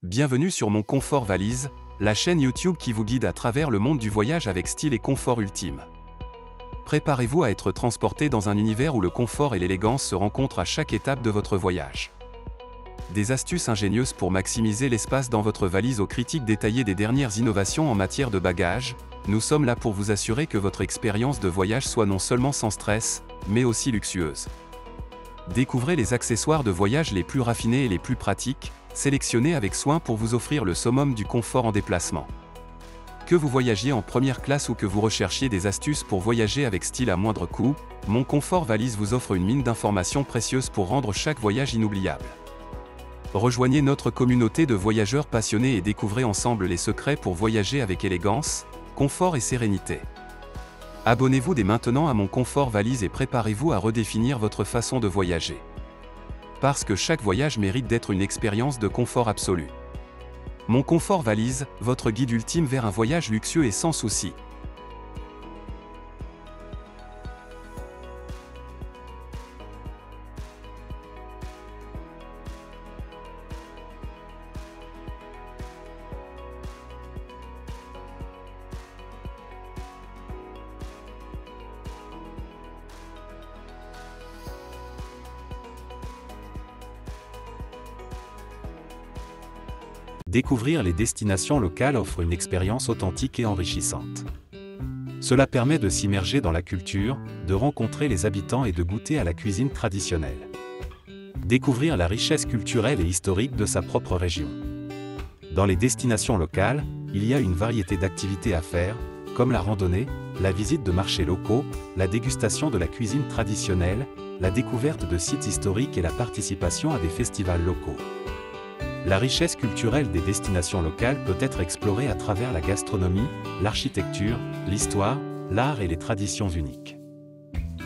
Bienvenue sur Mon Confort Valise, la chaîne YouTube qui vous guide à travers le monde du voyage avec style et confort ultime. Préparez-vous à être transporté dans un univers où le confort et l'élégance se rencontrent à chaque étape de votre voyage. Des astuces ingénieuses pour maximiser l'espace dans votre valise aux critiques détaillées des dernières innovations en matière de bagages. Nous sommes là pour vous assurer que votre expérience de voyage soit non seulement sans stress, mais aussi luxueuse. Découvrez les accessoires de voyage les plus raffinés et les plus pratiques, sélectionnés avec soin pour vous offrir le summum du confort en déplacement. Que vous voyagiez en première classe ou que vous recherchiez des astuces pour voyager avec style à moindre coût, Mon Confort Valise vous offre une mine d'informations précieuses pour rendre chaque voyage inoubliable. Rejoignez notre communauté de voyageurs passionnés et découvrez ensemble les secrets pour voyager avec élégance, confort et sérénité. Abonnez-vous dès maintenant à Mon Confort Valise et préparez-vous à redéfinir votre façon de voyager. Parce que chaque voyage mérite d'être une expérience de confort absolu. Mon Confort Valise, votre guide ultime vers un voyage luxueux et sans soucis. Découvrir les destinations locales offre une expérience authentique et enrichissante. Cela permet de s'immerger dans la culture, de rencontrer les habitants et de goûter à la cuisine traditionnelle. Découvrir la richesse culturelle et historique de sa propre région. Dans les destinations locales, il y a une variété d'activités à faire, comme la randonnée, la visite de marchés locaux, la dégustation de la cuisine traditionnelle, la découverte de sites historiques et la participation à des festivals locaux. La richesse culturelle des destinations locales peut être explorée à travers la gastronomie, l'architecture, l'histoire, l'art et les traditions uniques.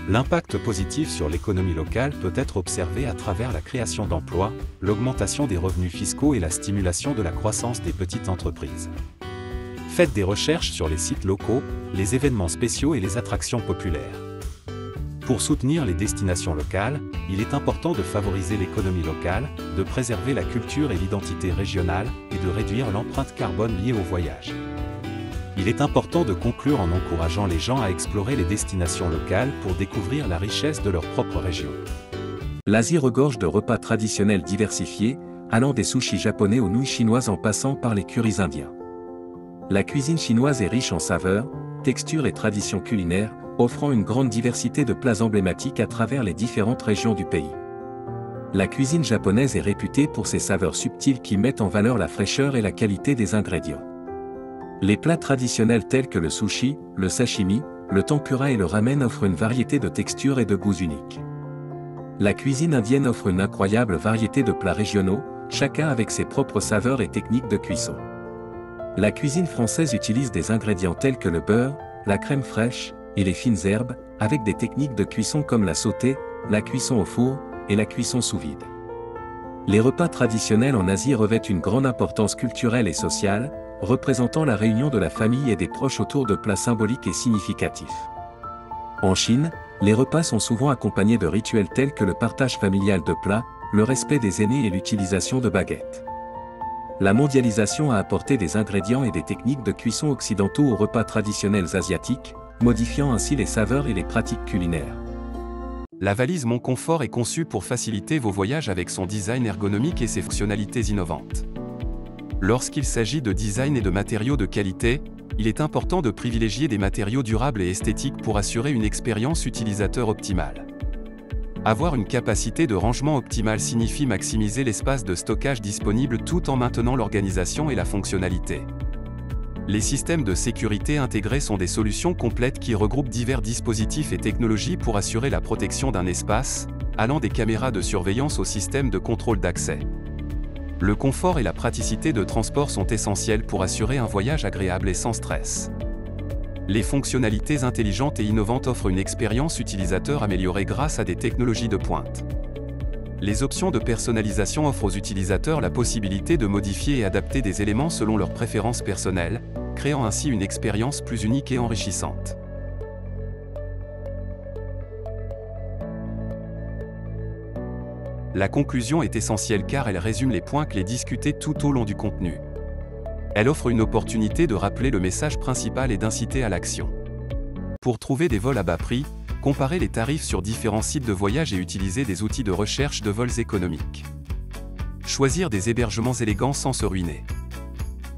L'impact positif sur l'économie locale peut être observé à travers la création d'emplois, l'augmentation des revenus fiscaux et la stimulation de la croissance des petites entreprises. Faites des recherches sur les sites locaux, les événements spéciaux et les attractions populaires. Pour soutenir les destinations locales, il est important de favoriser l'économie locale, de préserver la culture et l'identité régionale, et de réduire l'empreinte carbone liée au voyage. Il est important de conclure en encourageant les gens à explorer les destinations locales pour découvrir la richesse de leur propre région. L'Asie regorge de repas traditionnels diversifiés, allant des sushis japonais aux nouilles chinoises en passant par les currys indiens. La cuisine chinoise est riche en saveurs, textures et traditions culinaires, offrant une grande diversité de plats emblématiques à travers les différentes régions du pays. La cuisine japonaise est réputée pour ses saveurs subtiles qui mettent en valeur la fraîcheur et la qualité des ingrédients. Les plats traditionnels tels que le sushi, le sashimi, le tempura et le ramen offrent une variété de textures et de goûts uniques. La cuisine indienne offre une incroyable variété de plats régionaux, chacun avec ses propres saveurs et techniques de cuisson. La cuisine française utilise des ingrédients tels que le beurre, la crème fraîche, et les fines herbes, avec des techniques de cuisson comme la sautée, la cuisson au four, et la cuisson sous vide. Les repas traditionnels en Asie revêtent une grande importance culturelle et sociale, représentant la réunion de la famille et des proches autour de plats symboliques et significatifs. En Chine, les repas sont souvent accompagnés de rituels tels que le partage familial de plats, le respect des aînés et l'utilisation de baguettes. La mondialisation a apporté des ingrédients et des techniques de cuisson occidentaux aux repas traditionnels asiatiques, modifiant ainsi les saveurs et les pratiques culinaires. La valise Mon Confort est conçue pour faciliter vos voyages avec son design ergonomique et ses fonctionnalités innovantes. Lorsqu'il s'agit de design et de matériaux de qualité, il est important de privilégier des matériaux durables et esthétiques pour assurer une expérience utilisateur optimale. Avoir une capacité de rangement optimale signifie maximiser l'espace de stockage disponible tout en maintenant l'organisation et la fonctionnalité. Les systèmes de sécurité intégrés sont des solutions complètes qui regroupent divers dispositifs et technologies pour assurer la protection d'un espace, allant des caméras de surveillance au système de contrôle d'accès. Le confort et la praticité de transport sont essentiels pour assurer un voyage agréable et sans stress. Les fonctionnalités intelligentes et innovantes offrent une expérience utilisateur améliorée grâce à des technologies de pointe. Les options de personnalisation offrent aux utilisateurs la possibilité de modifier et adapter des éléments selon leurs préférences personnelles, créant ainsi une expérience plus unique et enrichissante. La conclusion est essentielle car elle résume les points clés discutés tout au long du contenu. Elle offre une opportunité de rappeler le message principal et d'inciter à l'action. Pour trouver des vols à bas prix, comparez les tarifs sur différents sites de voyage et utilisez des outils de recherche de vols économiques. Choisir des hébergements élégants sans se ruiner.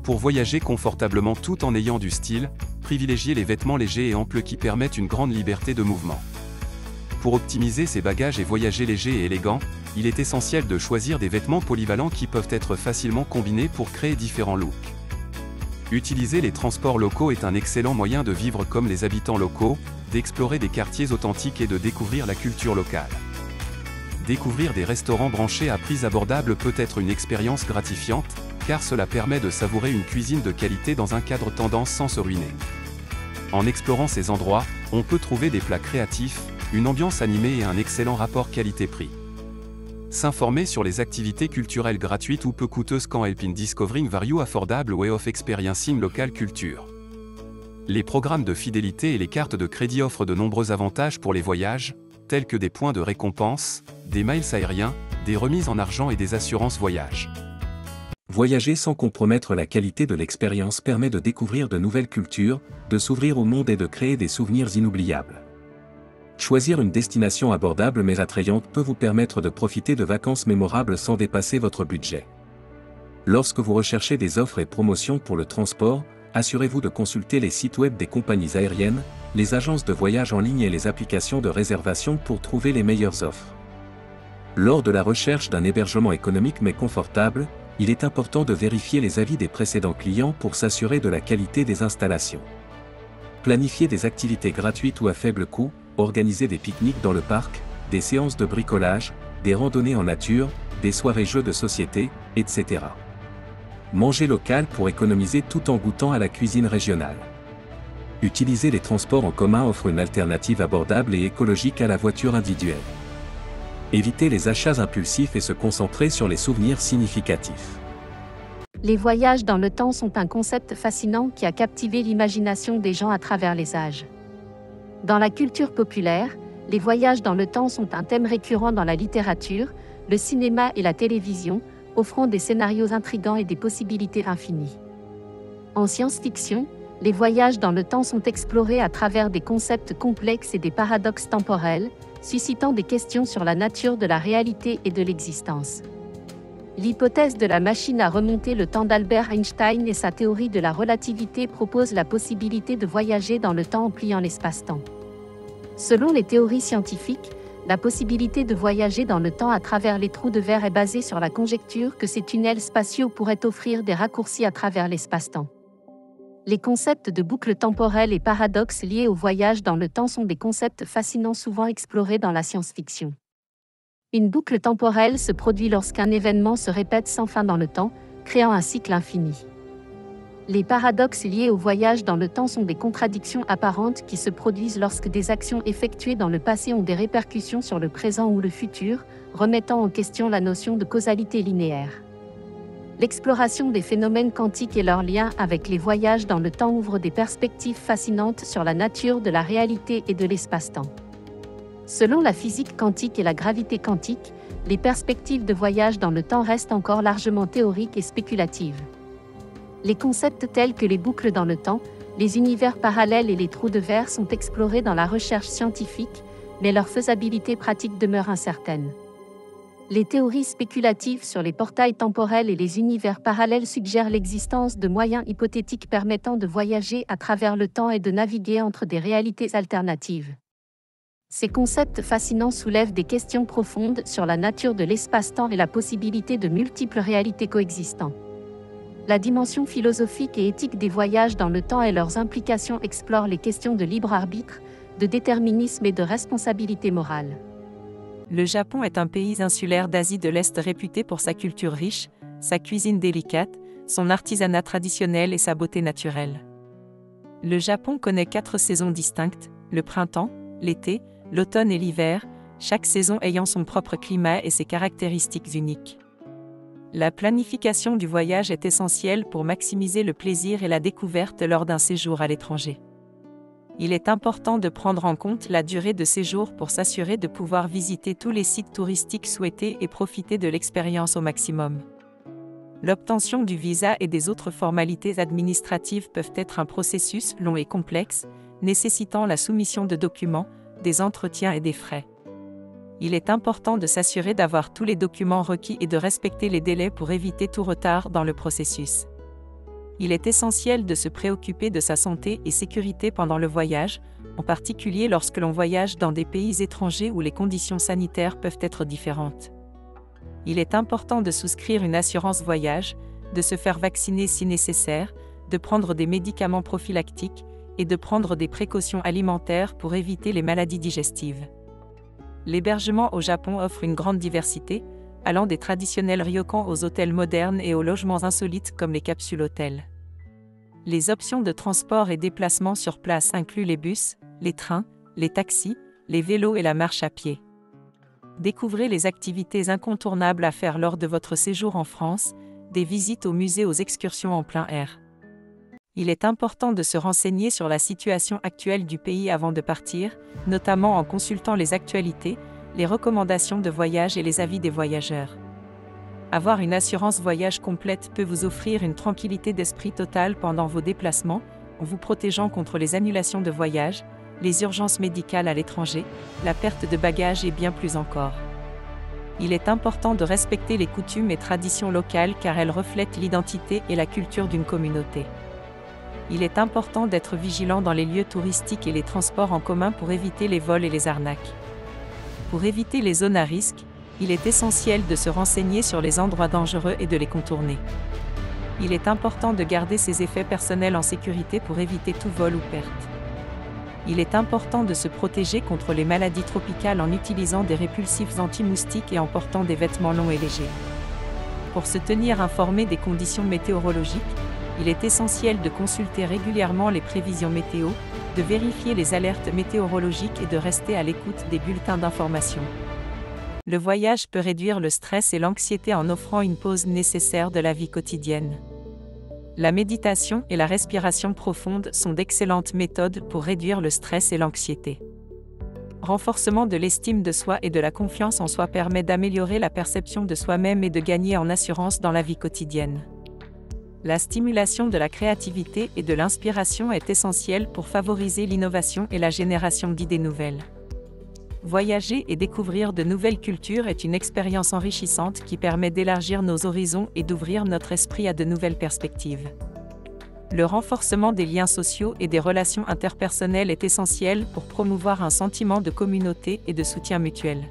Pour voyager confortablement tout en ayant du style, privilégiez les vêtements légers et amples qui permettent une grande liberté de mouvement. Pour optimiser ses bagages et voyager léger et élégant, il est essentiel de choisir des vêtements polyvalents qui peuvent être facilement combinés pour créer différents looks. Utiliser les transports locaux est un excellent moyen de vivre comme les habitants locaux, d'explorer des quartiers authentiques et de découvrir la culture locale. Découvrir des restaurants branchés à prix abordables peut être une expérience gratifiante, car cela permet de savourer une cuisine de qualité dans un cadre tendance sans se ruiner. En explorant ces endroits, on peut trouver des plats créatifs, une ambiance animée et un excellent rapport qualité-prix. S'informer sur les activités culturelles gratuites ou peu coûteuses can help in discovering various affordable way of experiencing local culture. Les programmes de fidélité et les cartes de crédit offrent de nombreux avantages pour les voyages, tels que des points de récompense, des miles aériens, des remises en argent et des assurances voyage. Voyager sans compromettre la qualité de l'expérience permet de découvrir de nouvelles cultures, de s'ouvrir au monde et de créer des souvenirs inoubliables. Choisir une destination abordable mais attrayante peut vous permettre de profiter de vacances mémorables sans dépasser votre budget. Lorsque vous recherchez des offres et promotions pour le transport, assurez-vous de consulter les sites web des compagnies aériennes, les agences de voyage en ligne et les applications de réservation pour trouver les meilleures offres. Lors de la recherche d'un hébergement économique mais confortable, il est important de vérifier les avis des précédents clients pour s'assurer de la qualité des installations. Planifier des activités gratuites ou à faible coût, organiser des pique-niques dans le parc, des séances de bricolage, des randonnées en nature, des soirées jeux de société, etc. Manger local pour économiser tout en goûtant à la cuisine régionale. Utiliser les transports en commun offre une alternative abordable et écologique à la voiture individuelle. Éviter les achats impulsifs et se concentrer sur les souvenirs significatifs. Les voyages dans le temps sont un concept fascinant qui a captivé l'imagination des gens à travers les âges. Dans la culture populaire, les voyages dans le temps sont un thème récurrent dans la littérature, le cinéma et la télévision, offrant des scénarios intrigants et des possibilités infinies. En science-fiction, les voyages dans le temps sont explorés à travers des concepts complexes et des paradoxes temporels, suscitant des questions sur la nature de la réalité et de l'existence. L'hypothèse de la machine à remonter le temps d'Albert Einstein et sa théorie de la relativité proposent la possibilité de voyager dans le temps en pliant l'espace-temps. Selon les théories scientifiques, la possibilité de voyager dans le temps à travers les trous de verre est basée sur la conjecture que ces tunnels spatiaux pourraient offrir des raccourcis à travers l'espace-temps. Les concepts de boucle temporelle et paradoxes liés au voyage dans le temps sont des concepts fascinants souvent explorés dans la science-fiction. Une boucle temporelle se produit lorsqu'un événement se répète sans fin dans le temps, créant un cycle infini. Les paradoxes liés au voyage dans le temps sont des contradictions apparentes qui se produisent lorsque des actions effectuées dans le passé ont des répercussions sur le présent ou le futur, remettant en question la notion de causalité linéaire. L'exploration des phénomènes quantiques et leurs liens avec les voyages dans le temps ouvre des perspectives fascinantes sur la nature de la réalité et de l'espace-temps. Selon la physique quantique et la gravité quantique, les perspectives de voyage dans le temps restent encore largement théoriques et spéculatives. Les concepts tels que les boucles dans le temps, les univers parallèles et les trous de verre sont explorés dans la recherche scientifique, mais leur faisabilité pratique demeure incertaine. Les théories spéculatives sur les portails temporels et les univers parallèles suggèrent l'existence de moyens hypothétiques permettant de voyager à travers le temps et de naviguer entre des réalités alternatives. Ces concepts fascinants soulèvent des questions profondes sur la nature de l'espace-temps et la possibilité de multiples réalités coexistantes. La dimension philosophique et éthique des voyages dans le temps et leurs implications explorent les questions de libre arbitre, de déterminisme et de responsabilité morale. Le Japon est un pays insulaire d'Asie de l'Est réputé pour sa culture riche, sa cuisine délicate, son artisanat traditionnel et sa beauté naturelle. Le Japon connaît 4 saisons distinctes, le printemps, l'été, l'automne et l'hiver, chaque saison ayant son propre climat et ses caractéristiques uniques. La planification du voyage est essentielle pour maximiser le plaisir et la découverte lors d'un séjour à l'étranger. Il est important de prendre en compte la durée de séjour pour s'assurer de pouvoir visiter tous les sites touristiques souhaités et profiter de l'expérience au maximum. L'obtention du visa et des autres formalités administratives peuvent être un processus long et complexe, nécessitant la soumission de documents, des entretiens et des frais. Il est important de s'assurer d'avoir tous les documents requis et de respecter les délais pour éviter tout retard dans le processus. Il est essentiel de se préoccuper de sa santé et sécurité pendant le voyage, en particulier lorsque l'on voyage dans des pays étrangers où les conditions sanitaires peuvent être différentes. Il est important de souscrire une assurance voyage, de se faire vacciner si nécessaire, de prendre des médicaments prophylactiques et de prendre des précautions alimentaires pour éviter les maladies digestives. L'hébergement au Japon offre une grande diversité, allant des traditionnels ryokans aux hôtels modernes et aux logements insolites comme les capsules hôtels. Les options de transport et déplacement sur place incluent les bus, les trains, les taxis, les vélos et la marche à pied. Découvrez les activités incontournables à faire lors de votre séjour en France, des visites aux musées aux excursions en plein air. Il est important de se renseigner sur la situation actuelle du pays avant de partir, notamment en consultant les actualités, les recommandations de voyage et les avis des voyageurs. Avoir une assurance voyage complète peut vous offrir une tranquillité d'esprit totale pendant vos déplacements, en vous protégeant contre les annulations de voyage, les urgences médicales à l'étranger, la perte de bagages et bien plus encore. Il est important de respecter les coutumes et traditions locales car elles reflètent l'identité et la culture d'une communauté. Il est important d'être vigilant dans les lieux touristiques et les transports en commun pour éviter les vols et les arnaques. Pour éviter les zones à risque, il est essentiel de se renseigner sur les endroits dangereux et de les contourner. Il est important de garder ses effets personnels en sécurité pour éviter tout vol ou perte. Il est important de se protéger contre les maladies tropicales en utilisant des répulsifs anti-moustiques et en portant des vêtements longs et légers. Pour se tenir informé des conditions météorologiques, il est essentiel de consulter régulièrement les prévisions météo, de vérifier les alertes météorologiques et de rester à l'écoute des bulletins d'information. Le voyage peut réduire le stress et l'anxiété en offrant une pause nécessaire de la vie quotidienne. La méditation et la respiration profonde sont d'excellentes méthodes pour réduire le stress et l'anxiété. Renforcement de l'estime de soi et de la confiance en soi permet d'améliorer la perception de soi-même et de gagner en assurance dans la vie quotidienne. La stimulation de la créativité et de l'inspiration est essentielle pour favoriser l'innovation et la génération d'idées nouvelles. Voyager et découvrir de nouvelles cultures est une expérience enrichissante qui permet d'élargir nos horizons et d'ouvrir notre esprit à de nouvelles perspectives. Le renforcement des liens sociaux et des relations interpersonnelles est essentiel pour promouvoir un sentiment de communauté et de soutien mutuel.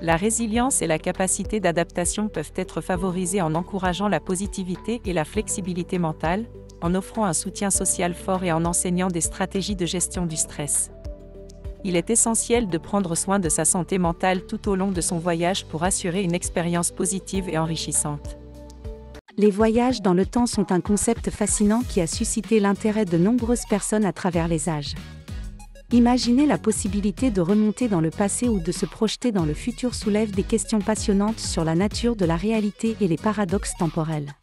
La résilience et la capacité d'adaptation peuvent être favorisées en encourageant la positivité et la flexibilité mentale, en offrant un soutien social fort et en enseignant des stratégies de gestion du stress. Il est essentiel de prendre soin de sa santé mentale tout au long de son voyage pour assurer une expérience positive et enrichissante. Les voyages dans le temps sont un concept fascinant qui a suscité l'intérêt de nombreuses personnes à travers les âges. Imaginer la possibilité de remonter dans le passé ou de se projeter dans le futur soulève des questions passionnantes sur la nature de la réalité et les paradoxes temporels.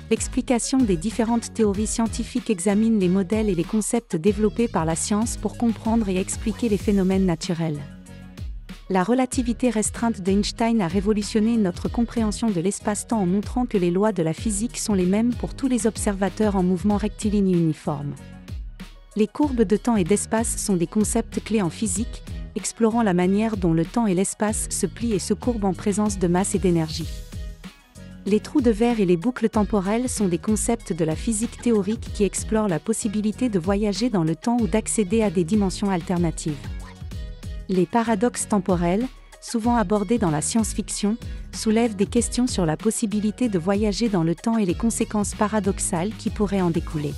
L'explication des différentes théories scientifiques examine les modèles et les concepts développés par la science pour comprendre et expliquer les phénomènes naturels. La relativité restreinte d'Einstein a révolutionné notre compréhension de l'espace-temps en montrant que les lois de la physique sont les mêmes pour tous les observateurs en mouvement rectiligne uniforme. Les courbes de temps et d'espace sont des concepts clés en physique, explorant la manière dont le temps et l'espace se plient et se courbent en présence de masse et d'énergie. Les trous de verre et les boucles temporelles sont des concepts de la physique théorique qui explorent la possibilité de voyager dans le temps ou d'accéder à des dimensions alternatives. Les paradoxes temporels, souvent abordés dans la science-fiction, soulèvent des questions sur la possibilité de voyager dans le temps et les conséquences paradoxales qui pourraient en découler.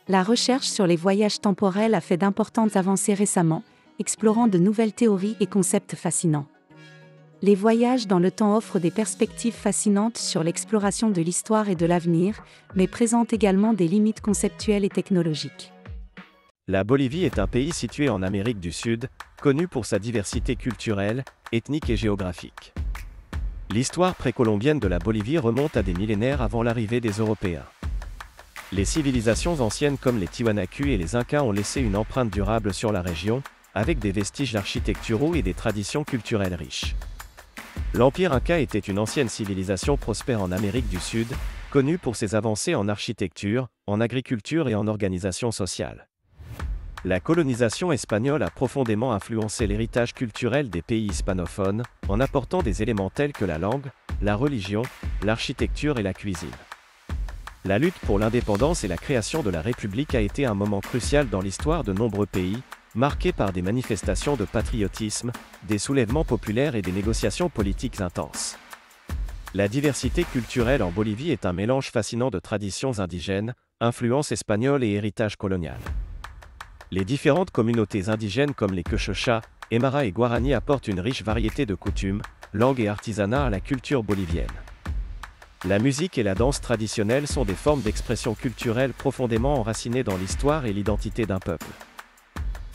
La recherche sur les voyages temporels a fait d'importantes avancées récemment, explorant de nouvelles théories et concepts fascinants. Les voyages dans le temps offrent des perspectives fascinantes sur l'exploration de l'histoire et de l'avenir, mais présentent également des limites conceptuelles et technologiques. La Bolivie est un pays situé en Amérique du Sud, connu pour sa diversité culturelle, ethnique et géographique. L'histoire précolombienne de la Bolivie remonte à des millénaires avant l'arrivée des Européens. Les civilisations anciennes comme les Tiwanaku et les Incas ont laissé une empreinte durable sur la région, avec des vestiges architecturaux et des traditions culturelles riches. L'Empire Inca était une ancienne civilisation prospère en Amérique du Sud, connue pour ses avancées en architecture, en agriculture et en organisation sociale. La colonisation espagnole a profondément influencé l'héritage culturel des pays hispanophones, en apportant des éléments tels que la langue, la religion, l'architecture et la cuisine. La lutte pour l'indépendance et la création de la République a été un moment crucial dans l'histoire de nombreux pays, marqué par des manifestations de patriotisme, des soulèvements populaires et des négociations politiques intenses. La diversité culturelle en Bolivie est un mélange fascinant de traditions indigènes, influences espagnoles et héritage colonial. Les différentes communautés indigènes comme les Quechua, Aymara et Guarani apportent une riche variété de coutumes, langues et artisanats à la culture bolivienne. La musique et la danse traditionnelle sont des formes d'expression culturelle profondément enracinées dans l'histoire et l'identité d'un peuple.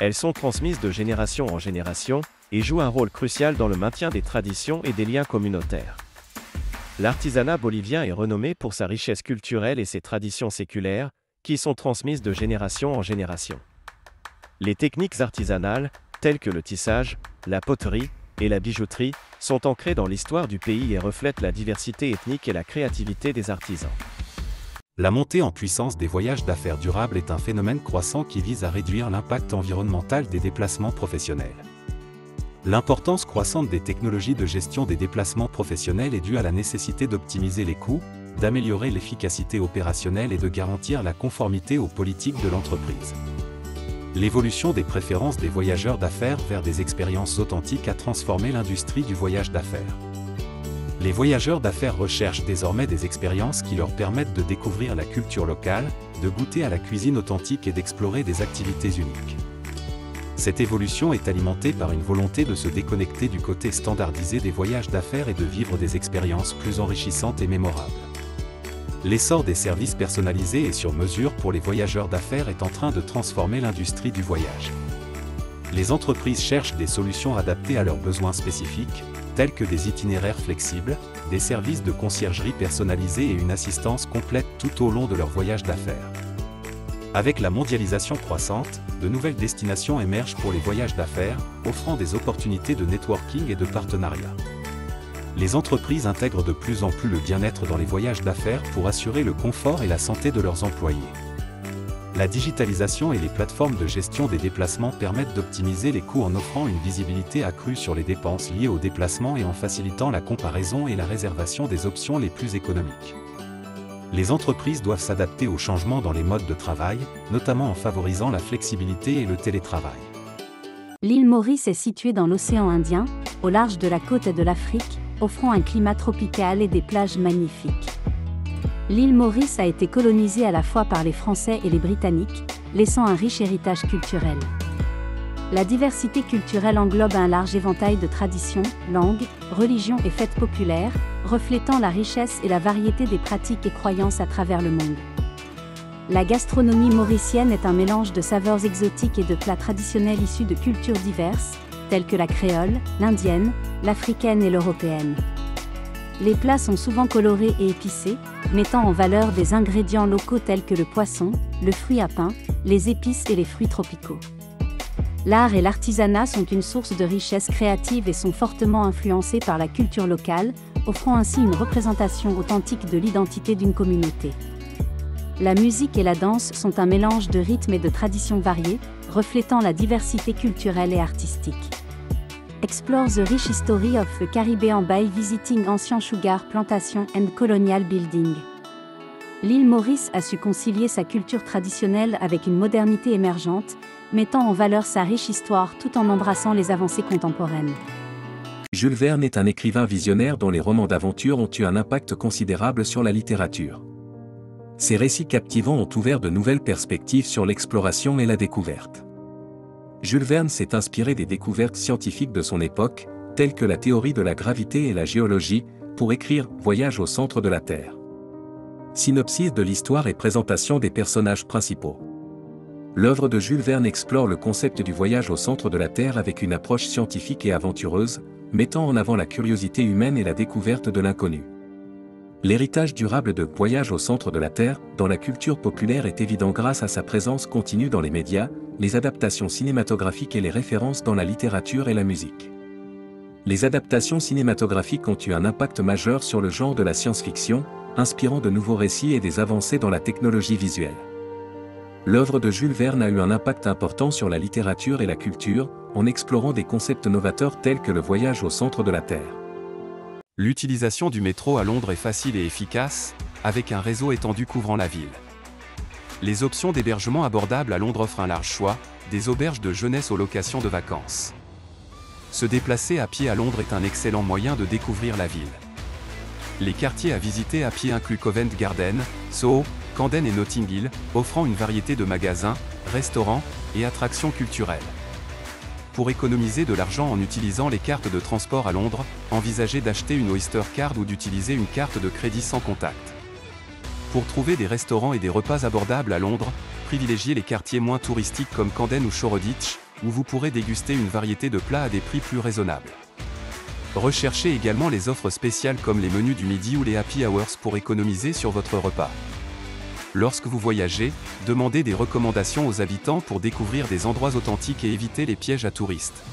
Elles sont transmises de génération en génération et jouent un rôle crucial dans le maintien des traditions et des liens communautaires. L'artisanat bolivien est renommé pour sa richesse culturelle et ses traditions séculaires, qui sont transmises de génération en génération. Les techniques artisanales, telles que le tissage, la poterie et la bijouterie, sont ancrées dans l'histoire du pays et reflètent la diversité ethnique et la créativité des artisans. La montée en puissance des voyages d'affaires durables est un phénomène croissant qui vise à réduire l'impact environnemental des déplacements professionnels. L'importance croissante des technologies de gestion des déplacements professionnels est due à la nécessité d'optimiser les coûts, d'améliorer l'efficacité opérationnelle et de garantir la conformité aux politiques de l'entreprise. L'évolution des préférences des voyageurs d'affaires vers des expériences authentiques a transformé l'industrie du voyage d'affaires. Les voyageurs d'affaires recherchent désormais des expériences qui leur permettent de découvrir la culture locale, de goûter à la cuisine authentique et d'explorer des activités uniques. Cette évolution est alimentée par une volonté de se déconnecter du côté standardisé des voyages d'affaires et de vivre des expériences plus enrichissantes et mémorables. L'essor des services personnalisés et sur mesure pour les voyageurs d'affaires est en train de transformer l'industrie du voyage. Les entreprises cherchent des solutions adaptées à leurs besoins spécifiques, tels que des itinéraires flexibles, des services de conciergerie personnalisés et une assistance complète tout au long de leur voyage d'affaires. Avec la mondialisation croissante, de nouvelles destinations émergent pour les voyages d'affaires, offrant des opportunités de networking et de partenariat. Les entreprises intègrent de plus en plus le bien-être dans les voyages d'affaires pour assurer le confort et la santé de leurs employés. La digitalisation et les plateformes de gestion des déplacements permettent d'optimiser les coûts en offrant une visibilité accrue sur les dépenses liées aux déplacements et en facilitant la comparaison et la réservation des options les plus économiques. Les entreprises doivent s'adapter aux changements dans les modes de travail, notamment en favorisant la flexibilité et le télétravail. L'île Maurice est située dans l'océan Indien, au large de la côte de l'Afrique, offrant un climat tropical et des plages magnifiques. L'île Maurice a été colonisée à la fois par les Français et les Britanniques, laissant un riche héritage culturel. La diversité culturelle englobe un large éventail de traditions, langues, religions et fêtes populaires, reflétant la richesse et la variété des pratiques et croyances à travers le monde. La gastronomie mauricienne est un mélange de saveurs exotiques et de plats traditionnels issus de cultures diverses, telles que la créole, l'indienne, l'africaine et l'européenne. Les plats sont souvent colorés et épicés, mettant en valeur des ingrédients locaux tels que le poisson, le fruit à pain, les épices et les fruits tropicaux. L'art et l'artisanat sont une source de richesse créative et sont fortement influencés par la culture locale, offrant ainsi une représentation authentique de l'identité d'une communauté. La musique et la danse sont un mélange de rythmes et de traditions variées, reflétant la diversité culturelle et artistique. Explore the rich history of the Caribbean by visiting ancient sugar plantation and colonial building. L'île Maurice a su concilier sa culture traditionnelle avec une modernité émergente, mettant en valeur sa riche histoire tout en embrassant les avancées contemporaines. Jules Verne est un écrivain visionnaire dont les romans d'aventure ont eu un impact considérable sur la littérature. Ses récits captivants ont ouvert de nouvelles perspectives sur l'exploration et la découverte. Jules Verne s'est inspiré des découvertes scientifiques de son époque, telles que la théorie de la gravité et la géologie, pour écrire « Voyage au centre de la Terre ». Synopsis de l'histoire et présentation des personnages principaux. L'œuvre de Jules Verne explore le concept du voyage au centre de la Terre avec une approche scientifique et aventureuse, mettant en avant la curiosité humaine et la découverte de l'inconnu. L'héritage durable de Voyage au centre de la Terre, dans la culture populaire est évident grâce à sa présence continue dans les médias, les adaptations cinématographiques et les références dans la littérature et la musique. Les adaptations cinématographiques ont eu un impact majeur sur le genre de la science-fiction, inspirant de nouveaux récits et des avancées dans la technologie visuelle. L'œuvre de Jules Verne a eu un impact important sur la littérature et la culture, en explorant des concepts novateurs tels que le voyage au centre de la Terre. L'utilisation du métro à Londres est facile et efficace, avec un réseau étendu couvrant la ville. Les options d'hébergement abordables à Londres offrent un large choix, des auberges de jeunesse aux locations de vacances. Se déplacer à pied à Londres est un excellent moyen de découvrir la ville. Les quartiers à visiter à pied incluent Covent Garden, Soho, Camden et Notting Hill, offrant une variété de magasins, restaurants et attractions culturelles. Pour économiser de l'argent en utilisant les cartes de transport à Londres, envisagez d'acheter une Oyster Card ou d'utiliser une carte de crédit sans contact. Pour trouver des restaurants et des repas abordables à Londres, privilégiez les quartiers moins touristiques comme Camden ou Shoreditch, où vous pourrez déguster une variété de plats à des prix plus raisonnables. Recherchez également les offres spéciales comme les menus du midi ou les happy hours pour économiser sur votre repas. Lorsque vous voyagez, demandez des recommandations aux habitants pour découvrir des endroits authentiques et éviter les pièges à touristes.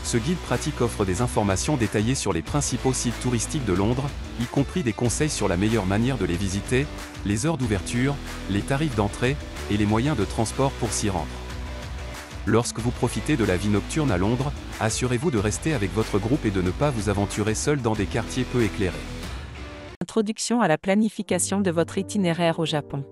Ce guide pratique offre des informations détaillées sur les principaux sites touristiques de Londres, y compris des conseils sur la meilleure manière de les visiter, les heures d'ouverture, les tarifs d'entrée et les moyens de transport pour s'y rendre. Lorsque vous profitez de la vie nocturne à Londres, assurez-vous de rester avec votre groupe et de ne pas vous aventurer seul dans des quartiers peu éclairés. Introduction à la planification de votre itinéraire au Japon.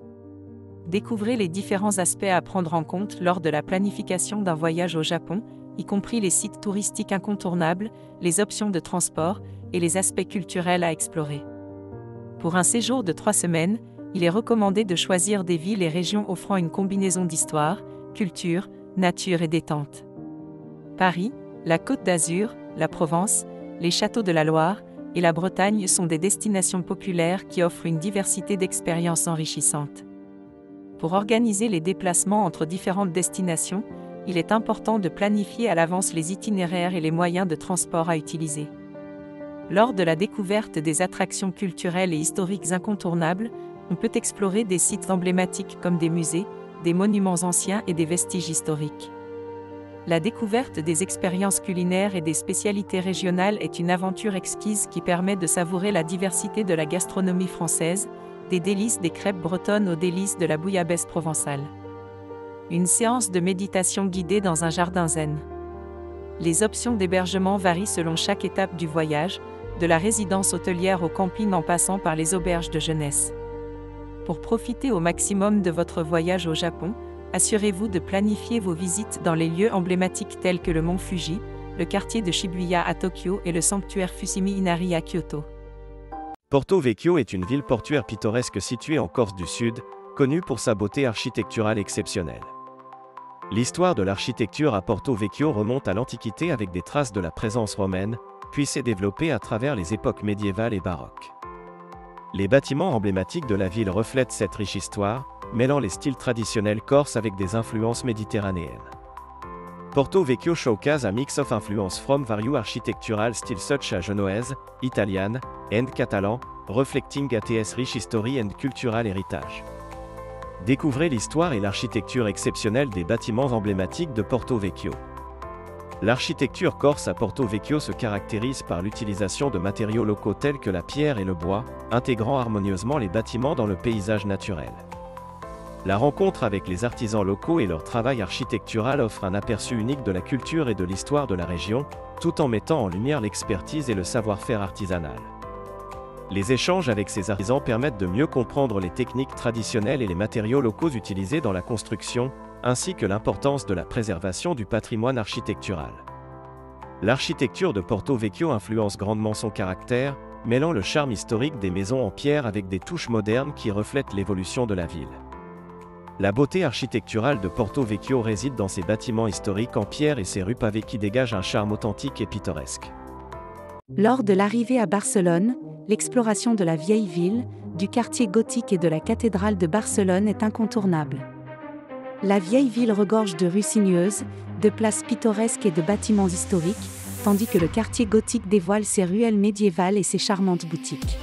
Découvrez les différents aspects à prendre en compte lors de la planification d'un voyage au Japon, y compris les sites touristiques incontournables, les options de transport et les aspects culturels à explorer. Pour un séjour de 3 semaines, il est recommandé de choisir des villes et régions offrant une combinaison d'histoire, culture, nature et détente. Paris, la Côte d'Azur, la Provence, les châteaux de la Loire et la Bretagne sont des destinations populaires qui offrent une diversité d'expériences enrichissantes. Pour organiser les déplacements entre différentes destinations, il est important de planifier à l'avance les itinéraires et les moyens de transport à utiliser. Lors de la découverte des attractions culturelles et historiques incontournables, on peut explorer des sites emblématiques comme des musées, des monuments anciens et des vestiges historiques. La découverte des expériences culinaires et des spécialités régionales est une aventure exquise qui permet de savourer la diversité de la gastronomie française, des délices des crêpes bretonnes aux délices de la bouillabaisse provençale. Une séance de méditation guidée dans un jardin zen. Les options d'hébergement varient selon chaque étape du voyage, de la résidence hôtelière au camping en passant par les auberges de jeunesse. Pour profiter au maximum de votre voyage au Japon, assurez-vous de planifier vos visites dans les lieux emblématiques tels que le mont Fuji, le quartier de Shibuya à Tokyo et le sanctuaire Fushimi Inari à Kyoto. Porto Vecchio est une ville portuaire pittoresque située en Corse du Sud, connue pour sa beauté architecturale exceptionnelle. L'histoire de l'architecture à Porto Vecchio remonte à l'Antiquité avec des traces de la présence romaine, puis s'est développée à travers les époques médiévales et baroques. Les bâtiments emblématiques de la ville reflètent cette riche histoire, mêlant les styles traditionnels corses avec des influences méditerranéennes. Porto Vecchio showcase a mix of influence from various architectural styles such as Genoese, Italian, and Catalan, reflecting its rich history and cultural heritage. Découvrez l'histoire et l'architecture exceptionnelle des bâtiments emblématiques de Porto Vecchio. L'architecture corse à Porto Vecchio se caractérise par l'utilisation de matériaux locaux tels que la pierre et le bois, intégrant harmonieusement les bâtiments dans le paysage naturel. La rencontre avec les artisans locaux et leur travail architectural offre un aperçu unique de la culture et de l'histoire de la région, tout en mettant en lumière l'expertise et le savoir-faire artisanal. Les échanges avec ces artisans permettent de mieux comprendre les techniques traditionnelles et les matériaux locaux utilisés dans la construction, ainsi que l'importance de la préservation du patrimoine architectural. L'architecture de Porto Vecchio influence grandement son caractère, mêlant le charme historique des maisons en pierre avec des touches modernes qui reflètent l'évolution de la ville. La beauté architecturale de Porto Vecchio réside dans ses bâtiments historiques en pierre et ses rues pavées qui dégagent un charme authentique et pittoresque. Lors de l'arrivée à Barcelone, l'exploration de la vieille ville, du quartier gothique et de la cathédrale de Barcelone est incontournable. La vieille ville regorge de rues sinueuses, de places pittoresques et de bâtiments historiques, tandis que le quartier gothique dévoile ses ruelles médiévales et ses charmantes boutiques.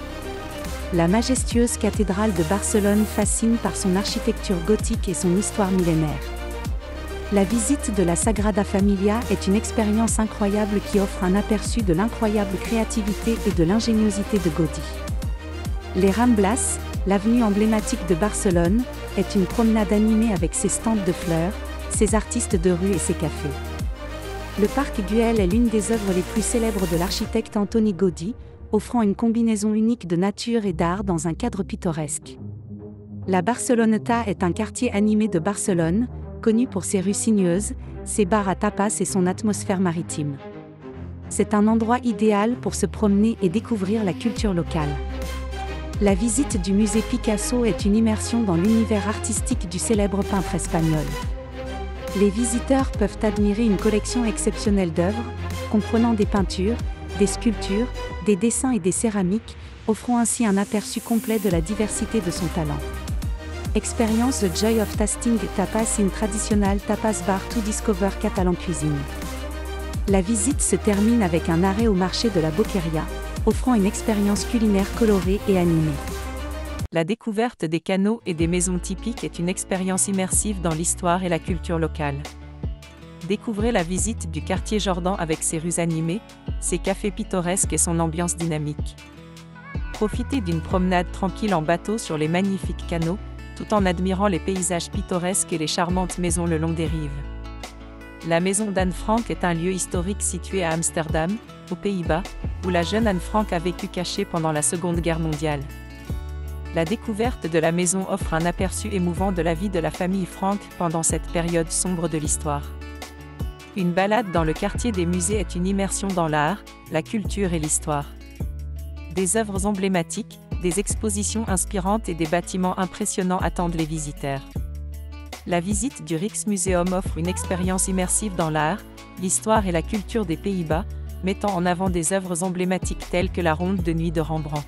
La majestueuse cathédrale de Barcelone fascine par son architecture gothique et son histoire millénaire. La visite de la Sagrada Familia est une expérience incroyable qui offre un aperçu de l'incroyable créativité et de l'ingéniosité de Gaudí. Les Ramblas, l'avenue emblématique de Barcelone, est une promenade animée avec ses stands de fleurs, ses artistes de rue et ses cafés. Le parc Güell est l'une des œuvres les plus célèbres de l'architecte Antoni Gaudí, offrant une combinaison unique de nature et d'art dans un cadre pittoresque. La Barceloneta est un quartier animé de Barcelone, connu pour ses rues sinueuses, ses bars à tapas et son atmosphère maritime. C'est un endroit idéal pour se promener et découvrir la culture locale. La visite du musée Picasso est une immersion dans l'univers artistique du célèbre peintre espagnol. Les visiteurs peuvent admirer une collection exceptionnelle d'œuvres, comprenant des peintures, des sculptures, des dessins et des céramiques, offrant ainsi un aperçu complet de la diversité de son talent. Expérience The Joy of Tasting Tapas in Traditional Tapas Bar to Discover Catalan Cuisine. La visite se termine avec un arrêt au marché de la Boqueria, offrant une expérience culinaire colorée et animée. La découverte des canaux et des maisons typiques est une expérience immersive dans l'histoire et la culture locale. Découvrez la visite du quartier Jordan avec ses rues animées, ses cafés pittoresques et son ambiance dynamique. Profitez d'une promenade tranquille en bateau sur les magnifiques canaux, tout en admirant les paysages pittoresques et les charmantes maisons le long des rives. La maison d'Anne Frank est un lieu historique situé à Amsterdam, aux Pays-Bas, où la jeune Anne Frank a vécu cachée pendant la Seconde Guerre mondiale. La découverte de la maison offre un aperçu émouvant de la vie de la famille Frank pendant cette période sombre de l'histoire. Une balade dans le quartier des musées est une immersion dans l'art, la culture et l'histoire. Des œuvres emblématiques, des expositions inspirantes et des bâtiments impressionnants attendent les visiteurs. La visite du Rijksmuseum offre une expérience immersive dans l'art, l'histoire et la culture des Pays-Bas, mettant en avant des œuvres emblématiques telles que la Ronde de nuit de Rembrandt.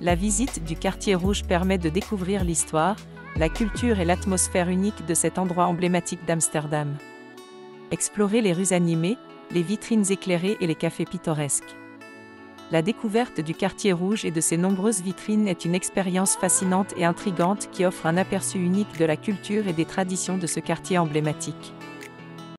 La visite du quartier rouge permet de découvrir l'histoire, la culture et l'atmosphère unique de cet endroit emblématique d'Amsterdam. Explorez les rues animées, les vitrines éclairées et les cafés pittoresques. La découverte du quartier rouge et de ses nombreuses vitrines est une expérience fascinante et intrigante qui offre un aperçu unique de la culture et des traditions de ce quartier emblématique.